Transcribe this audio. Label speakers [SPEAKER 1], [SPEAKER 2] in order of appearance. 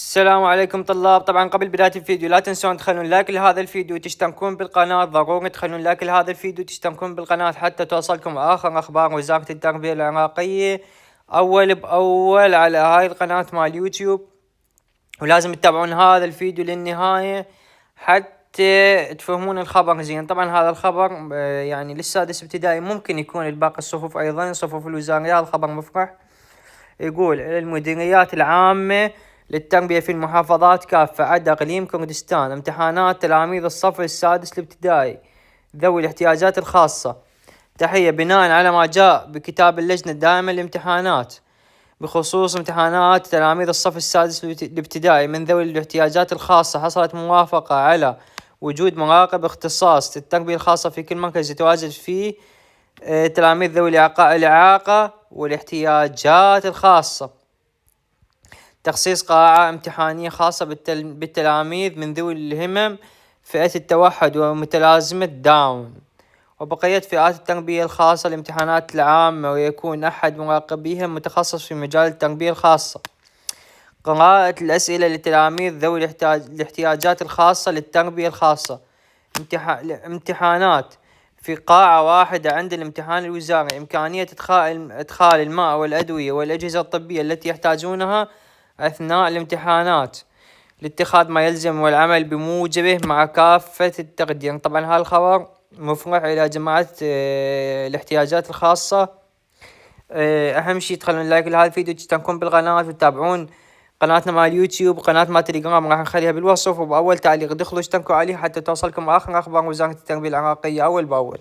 [SPEAKER 1] السلام عليكم طلاب. طبعا قبل بداية الفيديو لا تنسون تخلون لايك لهذا الفيديو وتشتركون بالقناة. ضروري تخلون لايك لهذا الفيديو وتشتركون بالقناة حتى توصلكم آخر أخبار وزارة التربية العراقية أول بأول على هاي القناة مال يوتيوب. ولازم تتابعون هذا الفيديو للنهاية حتى تفهمون الخبر زين. طبعا هذا الخبر يعني للسادس ابتدائي، ممكن يكون لباقي الصفوف أيضا صفوف الوزارية. هذا خبر مفرح. يقول المديريات العامة للتربية في المحافظات كافة عدا إقليم كردستان امتحانات تلاميذ الصف السادس الابتدائي ذوي الاحتياجات الخاصة. تحية بناء على ما جاء بكتاب اللجنة الدائمة للامتحانات بخصوص امتحانات تلاميذ الصف السادس الابتدائي من ذوي الاحتياجات الخاصة، حصلت موافقة على وجود مراقب اختصاص التربية الخاصة في كل مركز يتواجد فيه تلاميذ ذوي الإعاقة والاحتياجات الخاصة. تخصيص قاعة امتحانية خاصة بالتلاميذ من ذوي الهمم فئة التوحد ومتلازمة داون وبقية فئات التربية الخاصة الامتحانات العامة، ويكون أحد مراقبيها متخصص في مجال التربية الخاصة. قراءة الأسئلة للتلاميذ ذوي الاحتياجات الخاصة للتربية الخاصة. امتحانات في قاعة واحدة عند الامتحان الوزاري. إمكانية إدخال الماء والأدوية والأجهزة الطبية التي يحتاجونها أثناء الامتحانات لاتخاذ ما يلزم والعمل بموجبه مع كافة التقدير. طبعا هذا الخبر مفرح إلى جماعة الاحتياجات الخاصة. أهم شيء تخلون لايك لهذا الفيديو وتشتركون بالقناة وتتابعون قناتنا مال يوتيوب. قناة مال تليجرام راح نخليها بالوصف، وبأول تعليق دخلوا اشتركوا عليه حتى توصلكم آخر أخبار وزارة التربية العراقية أول بأول.